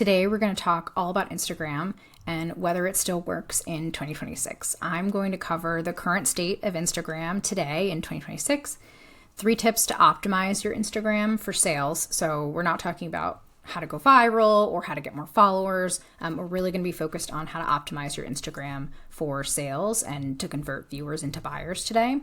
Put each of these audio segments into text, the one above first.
Today, we're going to talk all about Instagram and whether it still works in 2026. I'm going to cover the current state of Instagram today in 2026, 3 tips to optimize your Instagram for sales. So we're not talking about how to go viral or how to get more followers. We're really going to be focused on how to optimize your Instagram for sales and to convert viewers into buyers today.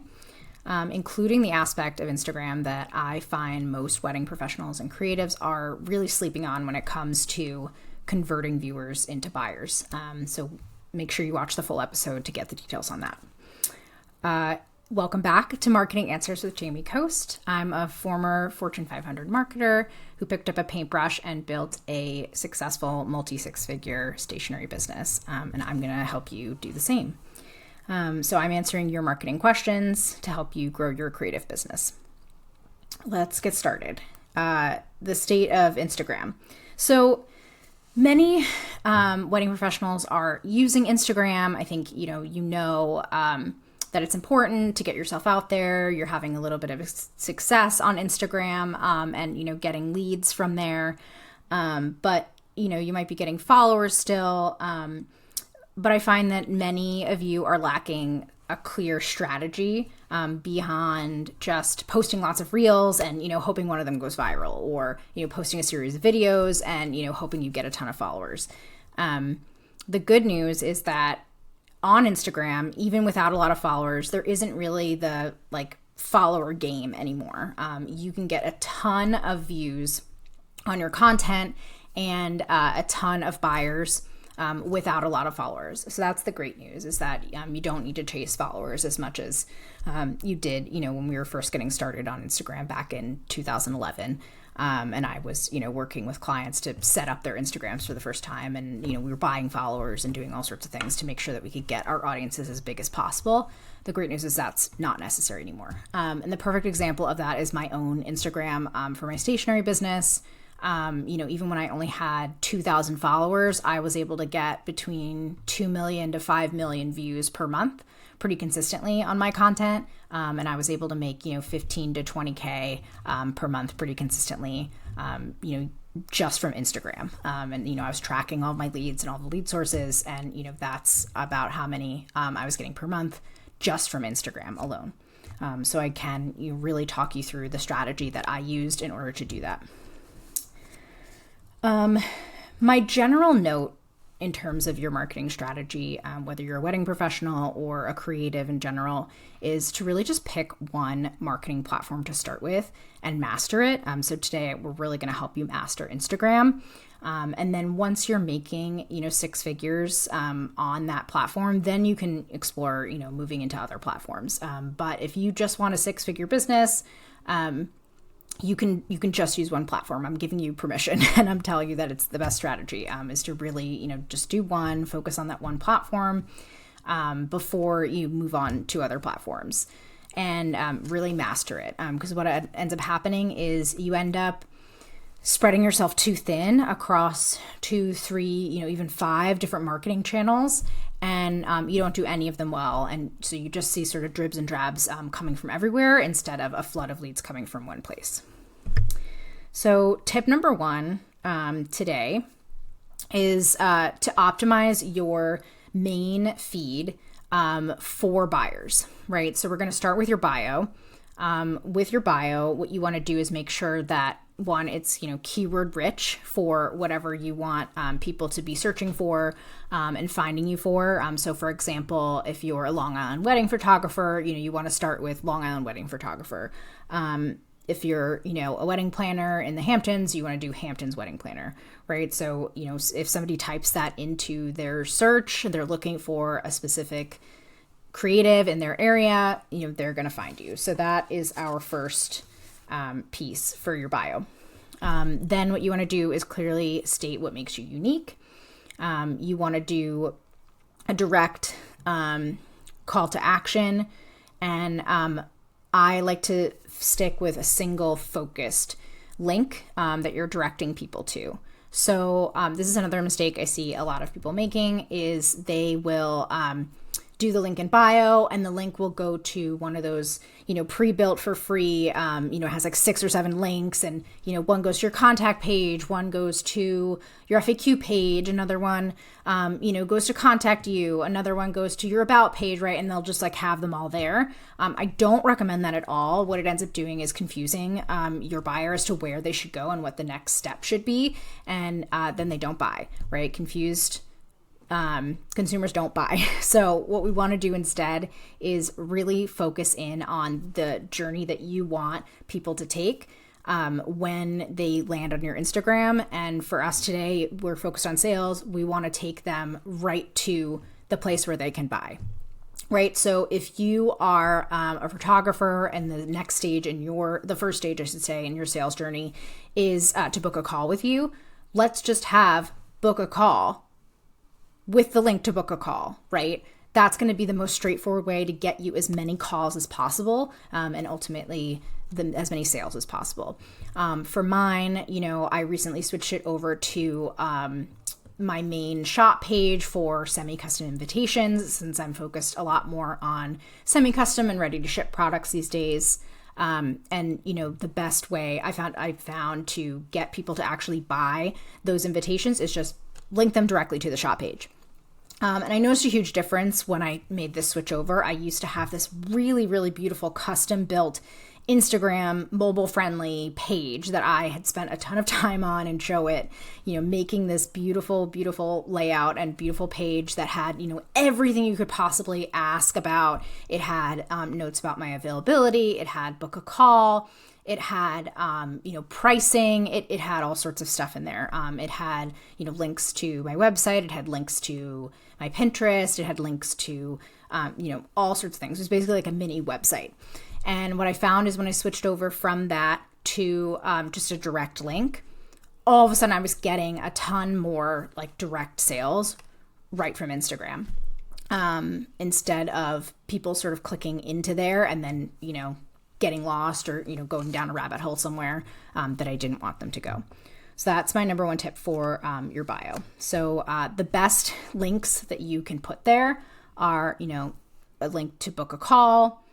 Including the aspect of Instagram that I find most wedding professionals and creatives are really sleeping on when it comes to converting viewers into buyers. So make sure you watch the full episode to get the details on that. Welcome back to Marketing Answers with Jamie Coast. I'm a former Fortune 500 marketer who picked up a paintbrush and built a successful multi-six-figure stationery business, and I'm going to help you do the same. So I'm answering your marketing questions to help you grow your creative business. Let's get started. The state of Instagram. So many wedding professionals are using Instagram. I think, you know that it's important to get yourself out there. You're having a little bit of success on Instagram and, getting leads from there. But, you might be getting followers still. But I find that many of you are lacking a clear strategy beyond just posting lots of reels and, hoping one of them goes viral, or, posting a series of videos and, hoping you get a ton of followers. The good news is that on Instagram, even without a lot of followers, there isn't really the follower game anymore. You can get a ton of views on your content and a ton of buyers without a lot of followers. So that's the great news, is that you don't need to chase followers as much as you did, when we were first getting started on Instagram back in 2011. And I was, working with clients to set up their Instagrams for the first time. And, we were buying followers and doing all sorts of things to make sure that we could get our audiences as big as possible. The great news is that's not necessary anymore. And the perfect example of that is my own Instagram for my stationery business. Even when I only had 2,000 followers, I was able to get between 2 million to 5 million views per month pretty consistently on my content. And I was able to make, 15 to 20K per month pretty consistently, just from Instagram. And, I was tracking all my leads and all the lead sources. And, that's about how many I was getting per month just from Instagram alone. So I can really talk you through the strategy that I used in order to do that. My general note in terms of your marketing strategy, whether you're a wedding professional or a creative in general, is to really just pick one marketing platform to start with and master it. So today we're really going to help you master Instagram. And then once you're making, 6 figures on that platform, then you can explore, moving into other platforms. But if you just want a 6-figure business, you can just use one platform. I'm giving you permission, and I'm telling you that it's the best strategy, is to really, just do one, focus on that one platform before you move on to other platforms, and really master it. Because what ends up happening is you end up spreading yourself too thin across 2, 3, even 5 different marketing channels, and you don't do any of them well. And so you just see sort of dribs and drabs coming from everywhere instead of a flood of leads coming from one place. So tip number 1 today is to optimize your main feed for buyers, right? So we're going to start with your bio. With your bio, what you want to do is make sure that, one, it's, keyword rich for whatever you want people to be searching for and finding you for. So for example, if you're a Long Island wedding photographer, you want to start with Long Island wedding photographer. If you're, a wedding planner in the Hamptons, you want to do Hamptons wedding planner, right? So, if somebody types that into their search, they're looking for a specific creative in their area, they're going to find you. So that is our first piece for your bio. Then what you want to do is clearly state what makes you unique. You want to do a direct call to action, and I like to stick with a single focused link that you're directing people to. So this is another mistake I see a lot of people making, is they will do the link in bio, and the link will go to one of those, pre-built for free, it has like 6 or 7 links, and, one goes to your contact page, one goes to your FAQ page, another one, goes to contact you, another one goes to your about page, right? And they'll just like have them all there. I don't recommend that at all. What it ends up doing is confusing your buyer as to where they should go and what the next step should be. And then they don't buy, right? Confused consumers don't buy. So what we want to do instead is really focus in on the journey that you want people to take when they land on your Instagram. And for us today, we're focused on sales. We want to take them right to the place where they can buy. Right. So if you are a photographer and the next stage the first stage, I should say, in your sales journey is to book a call with you, let's just have book a call with the link to book a call, right? That's going to be the most straightforward way to get you as many calls as possible, and ultimately as many sales as possible. For mine, I recently switched it over to my main shop page for semi-custom invitations, since I'm focused a lot more on semi-custom and ready to ship products these days. And the best way I found to get people to actually buy those invitations is just link them directly to the shop page. And I noticed a huge difference when I made this switch over. I used to have this really, really beautiful custom built Instagram mobile friendly page that I had spent a ton of time on and Showit, making this beautiful, beautiful layout and beautiful page that had, everything you could possibly ask about. It had notes about my availability. It had book a call. It had, pricing. It had all sorts of stuff in there. It had, links to my website. It had links to my Pinterest. It had links to, all sorts of things. It was basically like a mini website. And what I found is when I switched over from that to just a direct link, all of a sudden I was getting a ton more like direct sales right from Instagram, instead of people sort of clicking into there and then, getting lost or, going down a rabbit hole somewhere that I didn't want them to go. So that's my number one tip for your bio. So the best links that you can put there are, a link to book a call,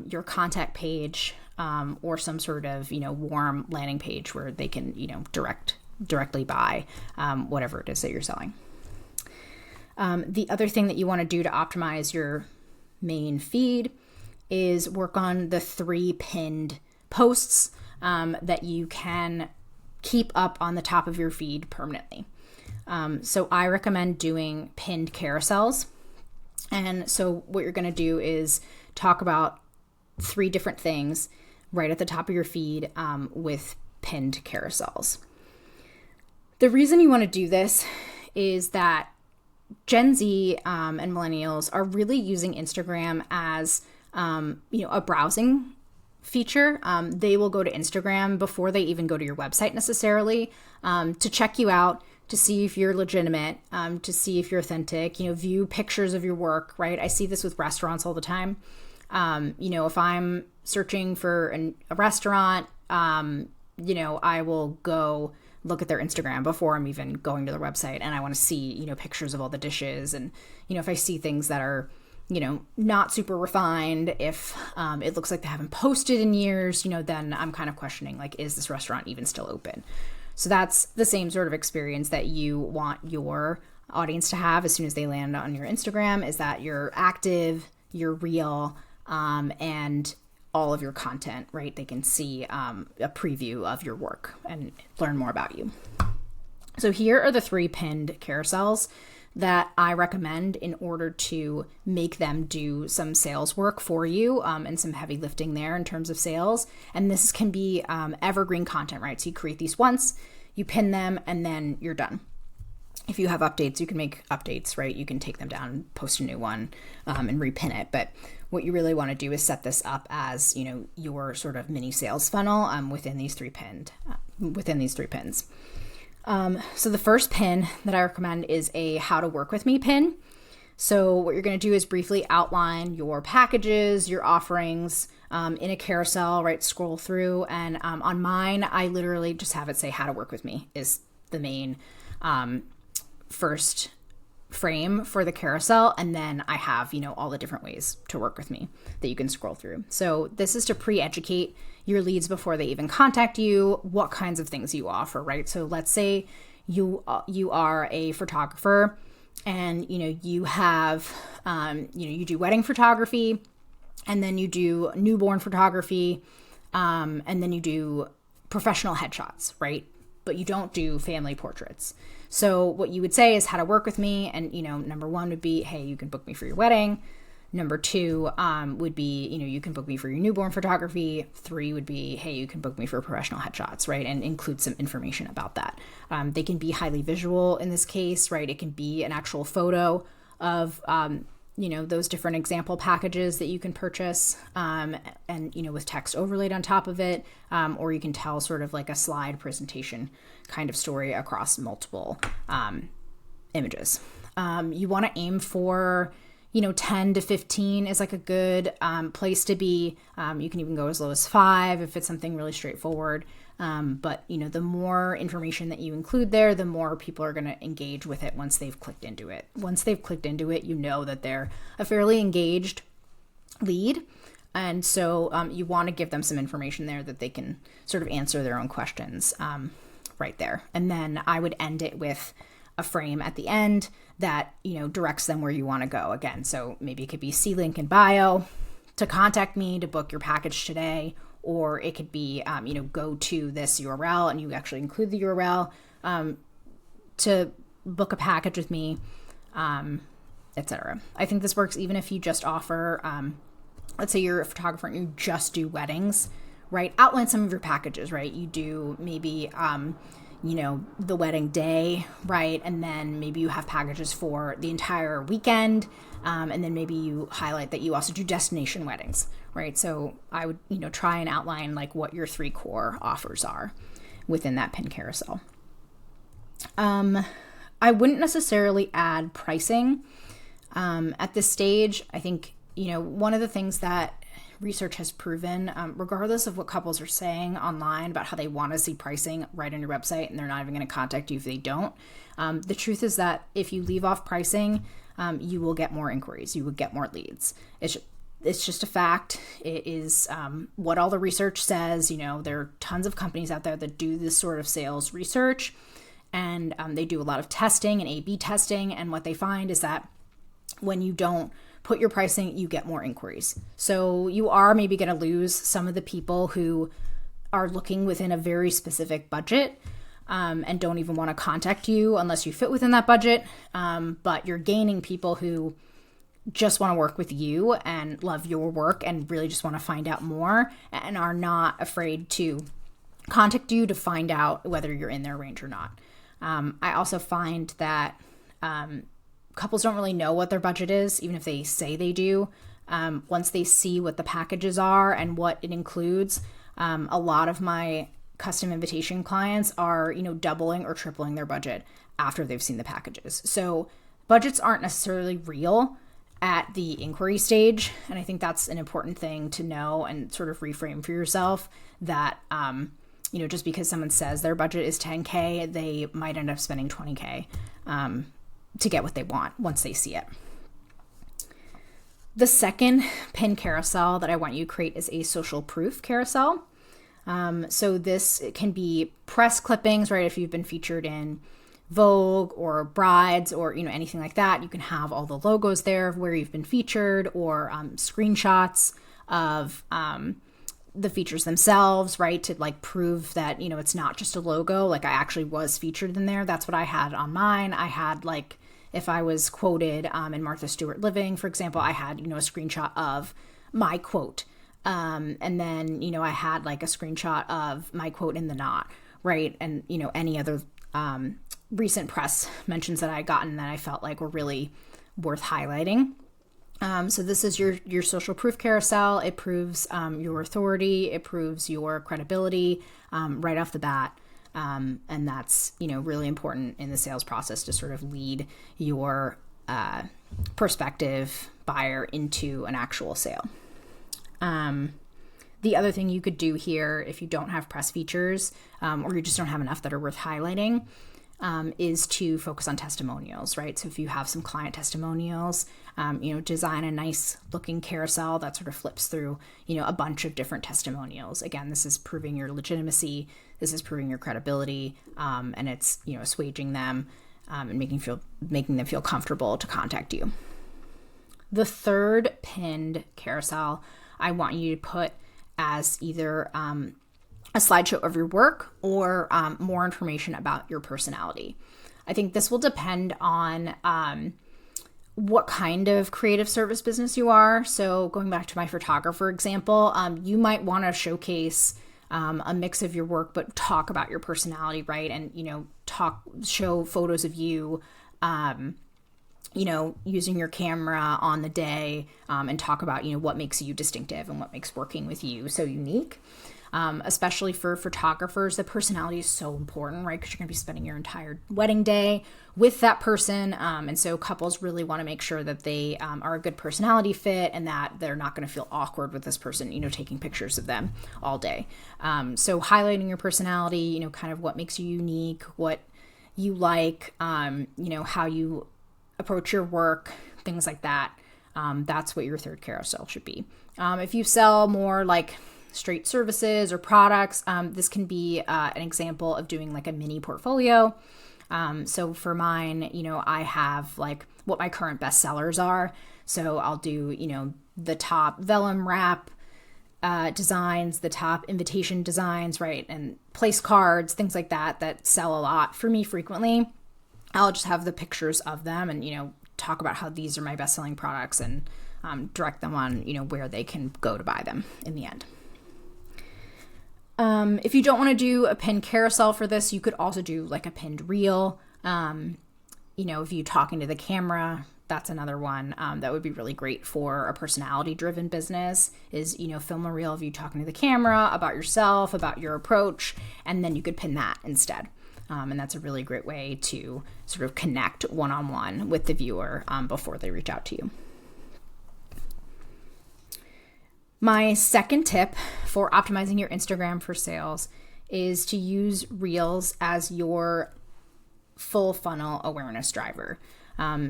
your contact page, or some sort of, warm landing page where they can, directly buy whatever it is that you're selling. The other thing that you want to do to optimize your main feed is work on the 3 pinned posts that you can keep up on the top of your feed permanently. So I recommend doing pinned carousels. And so what you're going to do is talk about 3 different things right at the top of your feed with pinned carousels. The reason you want to do this is that Gen Z and millennials are really using Instagram as a browsing feature. They will go to Instagram before they even go to your website necessarily, to check you out, to see if you're legitimate, to see if you're authentic, view pictures of your work, right? I see this with restaurants all the time. If I'm searching for a restaurant, I will go look at their Instagram before I'm even going to their website, and I want to see, pictures of all the dishes. And, if I see things that are, not super refined, if it looks like they haven't posted in years, then I'm kind of questioning, like, is this restaurant even still open? So that's the same sort of experience that you want your audience to have as soon as they land on your Instagram, is that you're active, you're real, and all of your content, right? They can see a preview of your work and learn more about you. So here are the 3 pinned carousels that I recommend in order to make them do some sales work for you, and some heavy lifting there in terms of sales. And this can be evergreen content, right? So you create these once, you pin them, and then you're done. If you have updates, you can make updates, right? You can take them down and post a new one and repin it. But what you really want to do is set this up as, your sort of mini sales funnel within these 3 pins. So the first pin that I recommend is a how to work with me pin. So what you're going to do is briefly outline your packages, your offerings in a carousel, right? Scroll through. And on mine, I literally just have it say how to work with me is the main first frame for the carousel, and then I have, all the different ways to work with me that you can scroll through. So this is to pre-educate your leads before they even contact you, what kinds of things you offer, right? So let's say you are a photographer and, you have, you do wedding photography, and then you do newborn photography, and then you do professional headshots, right? But you don't do family portraits. So what you would say is how to work with me. And, number one would be, hey, you can book me for your wedding. Number two would be, you can book me for your newborn photography. Three would be, hey, you can book me for professional headshots, right? And include some information about that. They can be highly visual in this case, right? It can be an actual photo of, those different example packages that you can purchase, and, with text overlaid on top of it, or you can tell sort of like a slide presentation kind of story across multiple images. You want to aim for, 10 to 15 is like a good place to be. You can even go as low as 5 if it's something really straightforward. But, the more information that you include there, the more people are going to engage with it once they've clicked into it. Once they've clicked into it, that they're a fairly engaged lead. And so you want to give them some information there that they can sort of answer their own questions right there. And then I would end it with a frame at the end that, directs them where you want to go again. So maybe it could be see link in bio to contact me to book your package today. Or it could be, go to this URL, and you actually include the URL to book a package with me, etc. I think this works even if you just offer, let's say you're a photographer and you just do weddings, right? Outline some of your packages, right? You do maybe, the wedding day, right? And then maybe you have packages for the entire weekend. And then maybe you highlight that you also do destination weddings, right? So I would, try and outline like what your 3 core offers are within that pin carousel. I wouldn't necessarily add pricing at this stage. I think, one of the things that research has proven, regardless of what couples are saying online about how they want to see pricing right on your website and they're not even going to contact you if they don't, the truth is that if you leave off pricing, you will get more inquiries, you will get more leads. It's just a fact. It is what all the research says. There are tons of companies out there that do this sort of sales research, and they do a lot of testing and A/B testing. And what they find is that when you don't put your pricing, you get more inquiries. So you are maybe going to lose some of the people who are looking within a very specific budget, and don't even want to contact you unless you fit within that budget. But you're gaining people who just want to work with you and love your work and really just want to find out more and are not afraid to contact you to find out whether you're in their range or not. I also find that couples don't really know what their budget is, even if they say they do. Once they see what the packages are and what it includes, a lot of my custom invitation clients are, doubling or tripling their budget after they've seen the packages. So budgets aren't necessarily real at the inquiry stage. And I think that's an important thing to know and sort of reframe for yourself that, just because someone says their budget is 10K, they might end up spending 20K to get what they want once they see it. The second pin carousel that I want you to create is a social proof carousel. So this can be press clippings, right? If you've been featured in Vogue or Brides or, anything like that, you can have all the logos there of where you've been featured, or screenshots of the features themselves, right? To like prove that, it's not just a logo. Like I actually was featured in there. That's what I had on mine. I had like, if I was quoted in Martha Stewart Living, for example, I had, a screenshot of my quote. And then, I had like a screenshot of my quote in The Knot, right? And, any other recent press mentions that I gotten that I felt like were really worth highlighting. So this is your social proof carousel. It proves your authority. It proves your credibility right off the bat. And that's, really important in the sales process to sort of lead your prospective buyer into an actual sale. The other thing you could do here, if you don't have press features or you just don't have enough that are worth highlighting, is to focus on testimonials, right? So if you have some client testimonials, design a nice looking carousel that sort of flips through, a bunch of different testimonials. Again, this is proving your legitimacy. This is proving your credibility, and it's, assuaging them and making them feel comfortable to contact you. The third pinned carousel I want you to put as either a slideshow of your work or more information about your personality. I think this will depend on what kind of creative service business you are. So going back to my photographer example, you might want to showcase a mix of your work, but talk about your personality, right? And, show photos of you, using your camera on the day, and talk about, what makes you distinctive and what makes working with you so unique. Especially for photographers, the personality is so important, right? Because you're going to be spending your entire wedding day with that person. And so couples really want to make sure that they are a good personality fit and that they're not going to feel awkward with this person, taking pictures of them all day. So highlighting your personality, kind of what makes you unique, what you like, how you approach your work, things like that. That's what your third carousel should be. If you sell more like straight services or products, this can be an example of doing like a mini portfolio. So for mine, I have like what my current bestsellers are. So I'll do, the top vellum wrap designs, the top invitation designs, right? And place cards, things like that sell a lot for me frequently. I'll just have the pictures of them and, talk about how these are my best-selling products and direct them on, where they can go to buy them in the end. If you don't want to do a pinned carousel for this, you could also do like a pinned reel. If you talking to the camera, that's another one that would be really great for a personality-driven business is, film a reel of you talking to the camera about yourself, about your approach, and then you could pin that instead. And that's a really great way to sort of connect one-on-one with the viewer before they reach out to you. My second tip for optimizing your Instagram for sales is to use Reels as your full funnel awareness driver.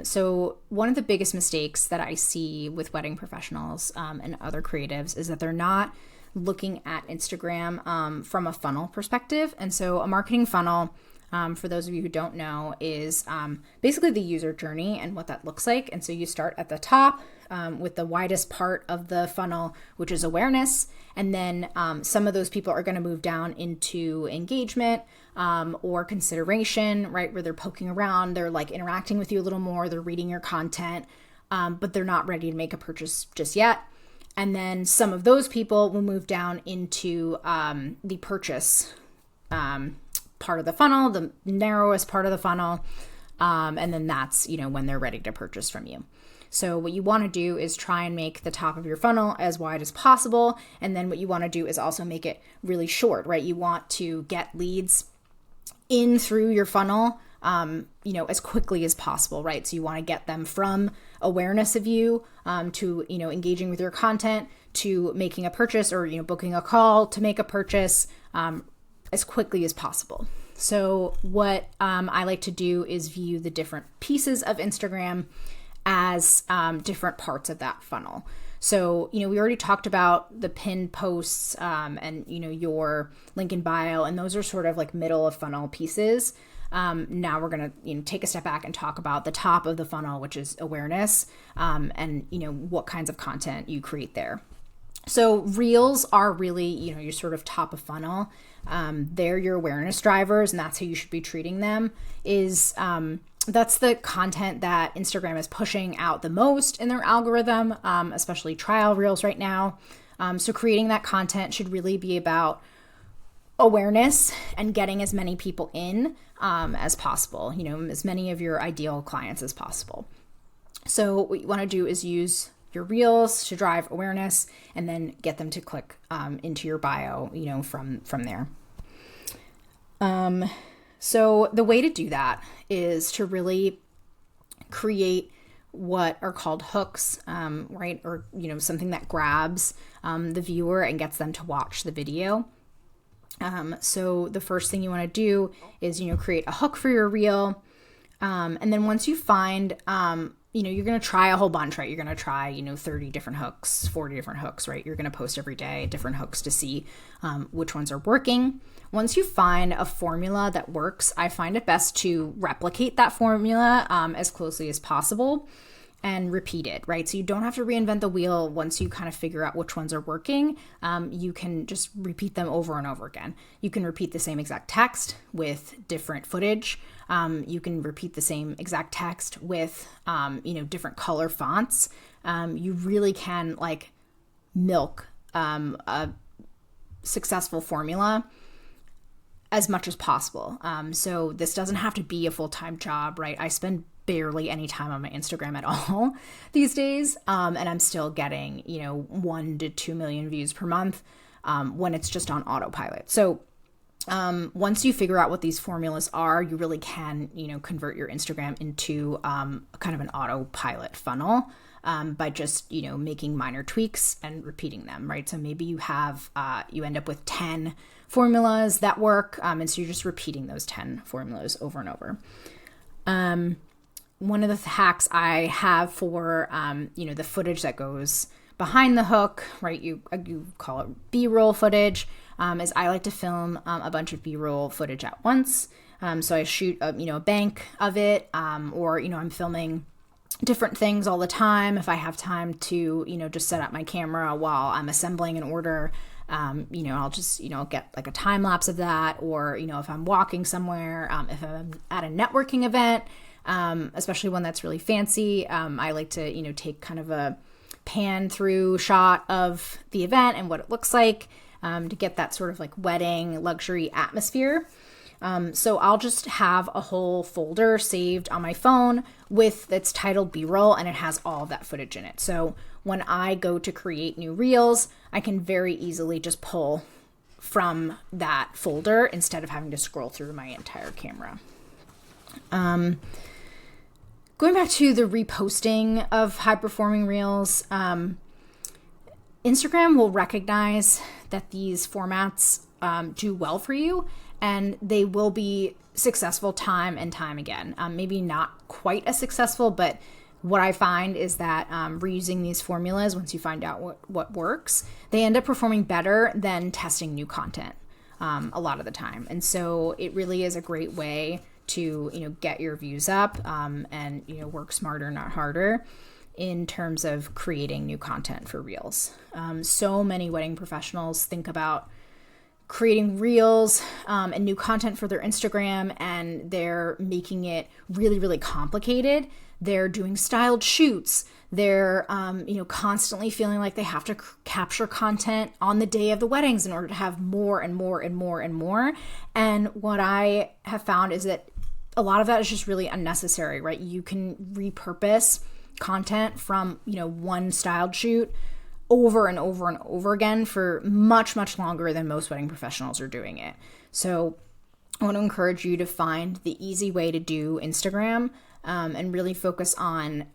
So one of the biggest mistakes that I see with wedding professionals and other creatives is that they're not looking at Instagram from a funnel perspective. And so a marketing funnel, for those of you who don't know, is basically the user journey and what that looks like. And so you start at the top with the widest part of the funnel, which is awareness. And then some of those people are going to move down into engagement or consideration, right? Where they're poking around, they're like interacting with you a little more, they're reading your content, but they're not ready to make a purchase just yet. And then some of those people will move down into the purchase part of the funnel, the narrowest part of the funnel. And then that's, when they're ready to purchase from you. So what you want to do is try and make the top of your funnel as wide as possible. And then what you want to do is also make it really short, right? You want to get leads in through your funnel, as quickly as possible, right? So you want to get them from awareness of you to, engaging with your content, to making a purchase or, booking a call to make a purchase as quickly as possible. So what I like to do is view the different pieces of Instagram as different parts of that funnel. So, we already talked about the pinned posts and, your link in bio, and those are sort of like middle of funnel pieces. Now we're going to, take a step back and talk about the top of the funnel, which is awareness, and, what kinds of content you create there. So Reels are really, your sort of top of funnel. They're your awareness drivers, and that's how you should be treating them. That's the content that Instagram is pushing out the most in their algorithm, especially trial Reels right now. So creating that content should really be about awareness and getting as many people in as possible, as many of your ideal clients as possible. So what you want to do is use your Reels to drive awareness and then get them to click into your bio, from there. So the way to do that is to really create what are called hooks, right? Or, something that grabs the viewer and gets them to watch the video. So the first thing you want to do is, create a hook for your reel. And then once you find, you're going to try a whole bunch, right? You're going to try, 30 different hooks, 40 different hooks, right? You're going to post every day different hooks to see which ones are working. Once you find a formula that works, I find it best to replicate that formula as closely as possible and repeat it, right? So you don't have to reinvent the wheel once you kind of figure out which ones are working. You can just repeat them over and over again. You can repeat the same exact text with different footage. You can repeat the same exact text with, different color fonts. You really can milk a successful formula as much as possible. So this doesn't have to be a full-time job, right? I spend barely any time on my Instagram at all these days. And I'm still getting, 1 to 2 million views per month when it's just on autopilot. So once you figure out what these formulas are, you really can, convert your Instagram into kind of an autopilot funnel by just, making minor tweaks and repeating them, right? So maybe you have, you end up with 10 formulas that work. And so you're just repeating those 10 formulas over and over. One of the hacks I have for, the footage that goes behind the hook, right? You call it B-roll footage, is I like to film a bunch of B-roll footage at once. So I shoot a bank of it, or, I'm filming different things all the time. If I have time to, just set up my camera while I'm assembling an order, I'll just, get like a time lapse of that. Or, if I'm walking somewhere, if I'm at a networking event, especially one that's really fancy, I like to, take kind of a pan through shot of the event and what it looks like, to get that sort of like wedding luxury atmosphere. So I'll just have a whole folder saved on my phone that's titled B-roll, and it has all of that footage in it. So when I go to create new reels, I can very easily just pull from that folder instead of having to scroll through my entire camera. Going back to the reposting of high-performing reels, Instagram will recognize that these formats do well for you, and they will be successful time and time again. Maybe not quite as successful, but what I find is that reusing these formulas, once you find out what works, they end up performing better than testing new content a lot of the time. And so it really is a great way to, get your views up and, work smarter, not harder in terms of creating new content for reels. So many wedding professionals think about creating reels and new content for their Instagram, and they're making it really, really complicated. They're doing styled shoots. They're, constantly feeling like they have to capture content on the day of the weddings in order to have more and more and more and more. And what I have found is that a lot of that is just really unnecessary, right? You can repurpose content from, one styled shoot over and over and over again for much, much longer than most wedding professionals are doing it. So I want to encourage you to find the easy way to do Instagram and really focus on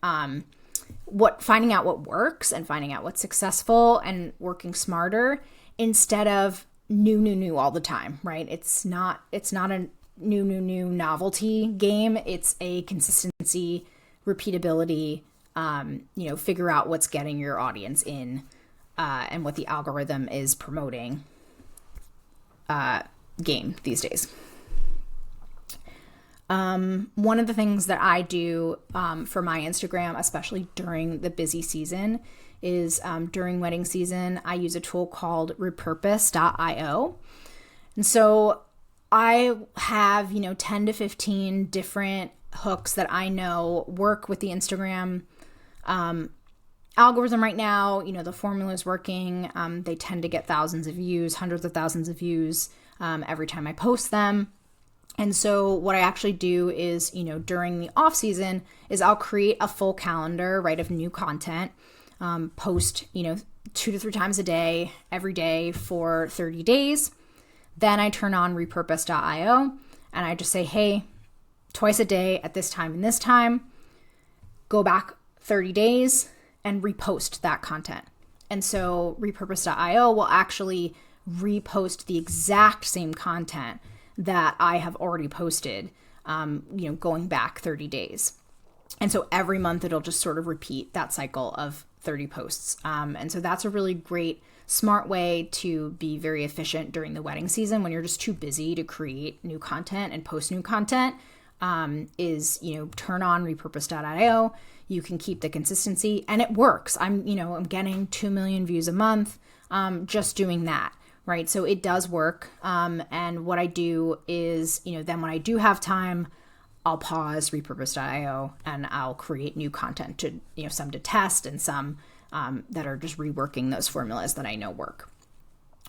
finding out what works and finding out what's successful and working smarter instead of new all the time, right? It's not a new novelty game. It's a consistency, repeatability, figure out what's getting your audience in and what the algorithm is promoting game these days. One of the things that I do for my Instagram, especially during the busy season, is during wedding season, I use a tool called repurpose.io. And so I have, 10 to 15 different hooks that I know work with the Instagram algorithm right now. The formula is working. They tend to get thousands of views, hundreds of thousands of views every time I post them. And so what I actually do is, during the off season is I'll create a full calendar, right, of new content, post, 2 to 3 times a day, every day for 30 days. Then I turn on repurpose.io and I just say, hey, twice a day at this time and this time, go back 30 days and repost that content. And so repurpose.io will actually repost the exact same content that I have already posted, going back 30 days. And so every month it'll just sort of repeat that cycle of 30 posts. And so that's a really great, smart way to be very efficient during the wedding season when you're just too busy to create new content and post new content. Is turn on repurpose.io. You can keep the consistency, and it works. I'm getting 2 million views a month just doing that, right? So it does work. And what I do is, then when I do have time, I'll pause repurpose.io and I'll create new content to, some to test and some that are just reworking those formulas that I know work.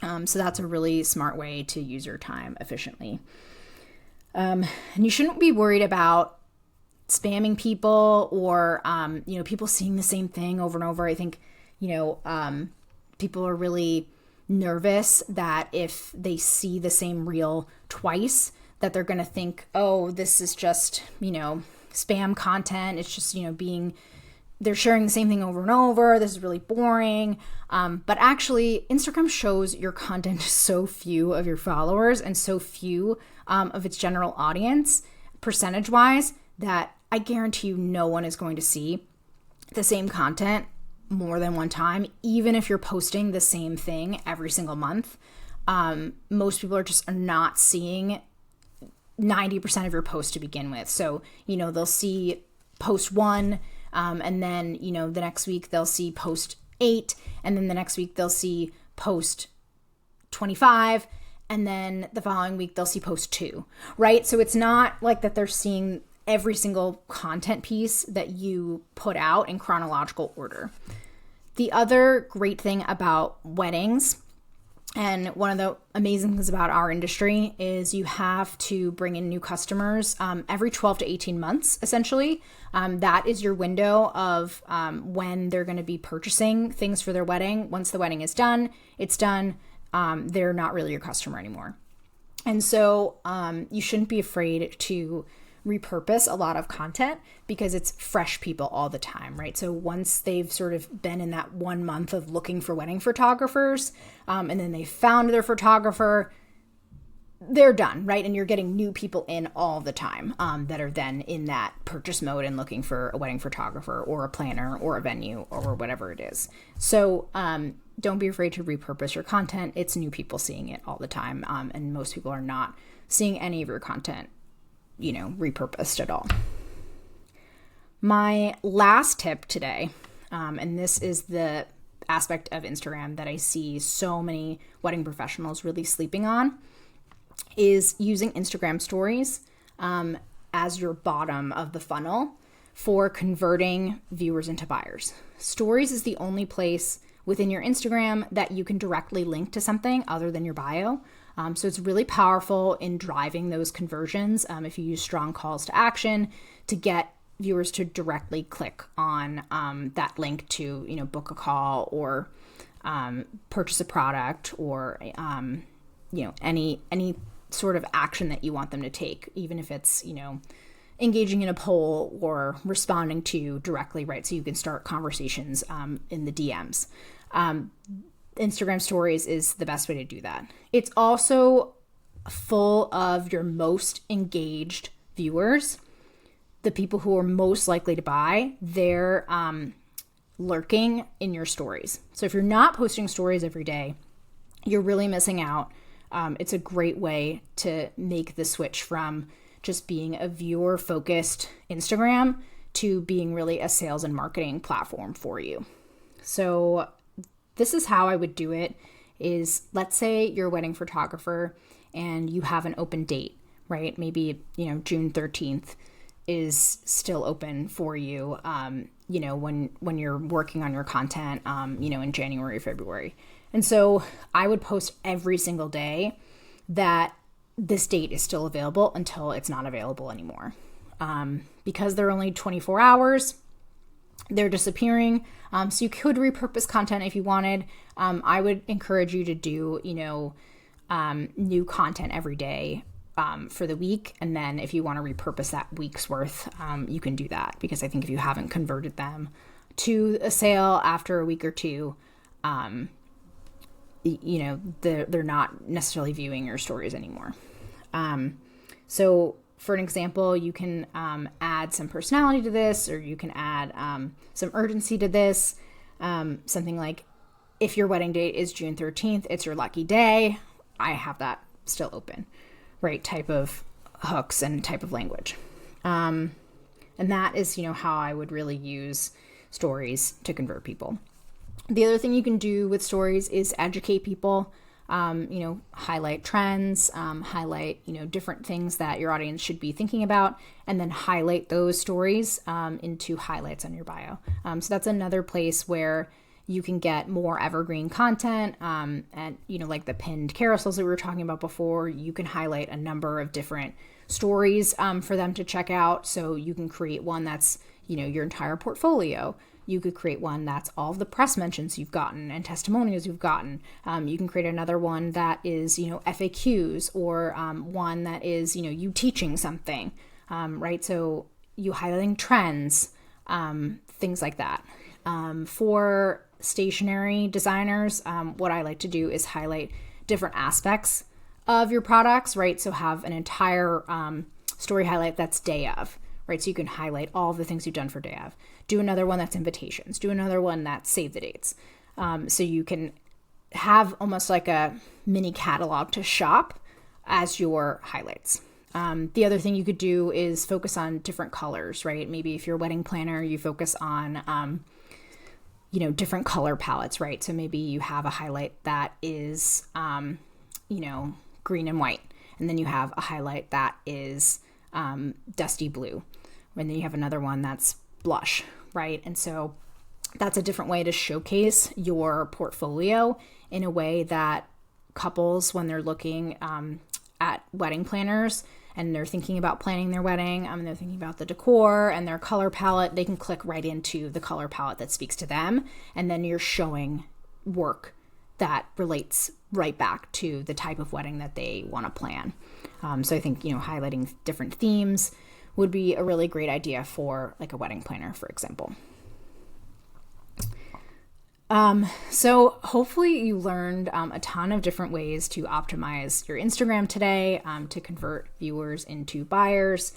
So that's a really smart way to use your time efficiently. And you shouldn't be worried about spamming people or, people seeing the same thing over and over. I think, people are really nervous that if they see the same reel twice, that they're going to think, oh, this is just, spam content. It's just, they're sharing the same thing over and over. This is really boring. But actually, Instagram shows your content to so few of your followers and so few of its general audience, percentage-wise, that I guarantee you no one is going to see the same content more than one time, even if you're posting the same thing every single month. Most people are just not seeing 90% of your posts to begin with. So, they'll see post 1, and then, the next week they'll see post 8, and then the next week they'll see post 25, and then the following week they'll see post 2, right? So it's not like that they're seeing every single content piece that you put out in chronological order. The other great thing about weddings, and one of the amazing things about our industry, is you have to bring in new customers every 12 to 18 months, essentially. That is your window of when they're going to be purchasing things for their wedding. Once the wedding is done, it's done. They're not really your customer anymore. And so you shouldn't be afraid to repurpose a lot of content because it's fresh people all the time, right? So once they've sort of been in that 1 month of looking for wedding photographers, and then they found their photographer, they're done, right? And you're getting new people in all the time that are then in that purchase mode and looking for a wedding photographer or a planner or a venue or whatever it is. So don't be afraid to repurpose your content. It's new people seeing it all the time. And most people are not seeing any of your content repurposed at all. My last tip today, and this is the aspect of Instagram that I see so many wedding professionals really sleeping on, is using Instagram stories as your bottom of the funnel for converting viewers into buyers. Stories is the only place within your Instagram that you can directly link to something other than your bio. So it's really powerful in driving those conversions if you use strong calls to action to get viewers to directly click on that link to, book a call or purchase a product or, any sort of action that you want them to take, even if it's, engaging in a poll or responding to you directly, right? So you can start conversations in the DMs. Instagram stories is the best way to do that. It's also full of your most engaged viewers, the people who are most likely to buy. They're lurking in your stories. So if you're not posting stories every day, you're really missing out. It's a great way to make the switch from just being a viewer-focused Instagram to being really a sales and marketing platform for you. So this is how I would do it is, let's say you're a wedding photographer and you have an open date, right? Maybe, June 13th is still open for you, when you're working on your content, in January, February. And so I would post every single day that this date is still available until it's not available anymore. Because they're only 24 hours, they're disappearing. So you could repurpose content if you wanted. I would encourage you to do, new content every day for the week. And then if you want to repurpose that week's worth, you can do that. Because I think if you haven't converted them to a sale after a week or two, they're not necessarily viewing your stories anymore. So for an example, you can add some personality to this, or you can add some urgency to this. Something like, if your wedding date is June 13th, it's your lucky day. I have that still open, right? Type of hooks and type of language. And that is, how I would really use stories to convert people. The other thing you can do with stories is educate people, highlight trends, highlight, different things that your audience should be thinking about, and then highlight those stories into highlights on your bio. So that's another place where you can get more evergreen content, and, like the pinned carousels that we were talking about before, you can highlight a number of different stories for them to check out. So you can create one that's, your entire portfolio. You could create one that's all of the press mentions you've gotten and testimonials you've gotten. You can create another one that is, FAQs, or one that is, you teaching something, right? So you highlighting trends, things like that. For stationery designers, what I like to do is highlight different aspects of your products, right? So have an entire story highlight that's day of, right? So you can highlight all of the things you've done for day of. Do another one that's invitations. Do another one that's save the dates. So you can have almost like a mini catalog to shop as your highlights. The other thing you could do is focus on different colors, right? Maybe if you're a wedding planner, you focus on, different color palettes, right? So maybe you have a highlight that is, green and white. And then you have a highlight that is dusty blue. And then you have another one that's blush, right? And so that's a different way to showcase your portfolio in a way that couples, when they're looking at wedding planners and they're thinking about planning their wedding, and they're thinking about the decor and their color palette, they can click right into the color palette that speaks to them. And then you're showing work that relates right back to the type of wedding that they want to plan. So I think, highlighting different themes would be a really great idea for like a wedding planner, for example. So hopefully you learned a ton of different ways to optimize your Instagram today, to convert viewers into buyers.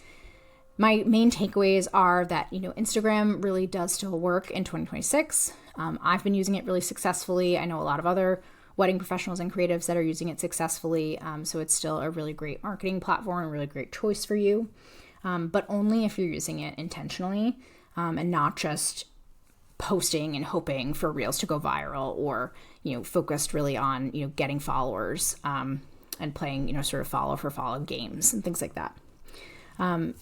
My main takeaways are that, Instagram really does still work in 2026. I've been using it really successfully. I know a lot of other wedding professionals and creatives that are using it successfully. So it's still a really great marketing platform, a really great choice for you. But only if you're using it intentionally, and not just posting and hoping for reels to go viral, or, focused really on, getting followers, and playing, sort of follow for follow games and things like that. To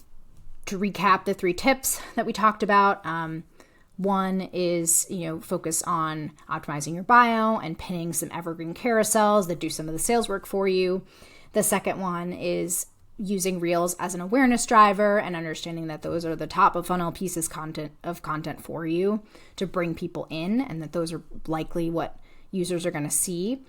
recap the 3 tips that we talked about, one is, focus on optimizing your bio and pinning some evergreen carousels that do some of the sales work for you. The second one is using reels as an awareness driver and understanding that those are the top of funnel pieces of content for you to bring people in, and that those are likely what users are going to see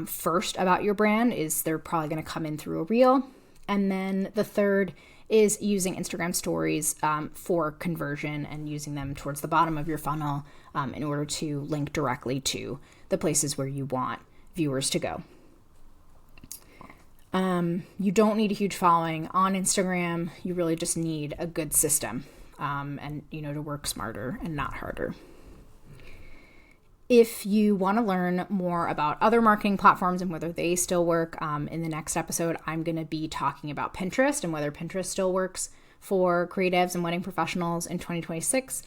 first about your brand. Is they're probably going to come in through a reel. And then the third is using Instagram stories for conversion, and using them towards the bottom of your funnel in order to link directly to the places where you want viewers to go. You don't need a huge following on Instagram. You really just need a good system, and, to work smarter and not harder. If you want to learn more about other marketing platforms and whether they still work, in the next episode, I'm going to be talking about Pinterest and whether Pinterest still works for creatives and wedding professionals in 2026.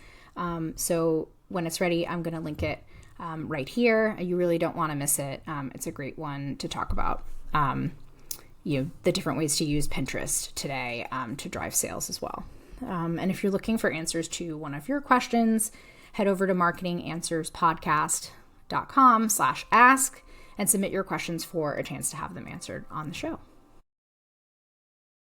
So when it's ready, I'm going to link it right here. You really don't want to miss it. It's a great one to talk about. The different ways to use Pinterest today to drive sales as well. And if you're looking for answers to one of your questions, head over to marketinganswerspodcast.com/ask and submit your questions for a chance to have them answered on the show.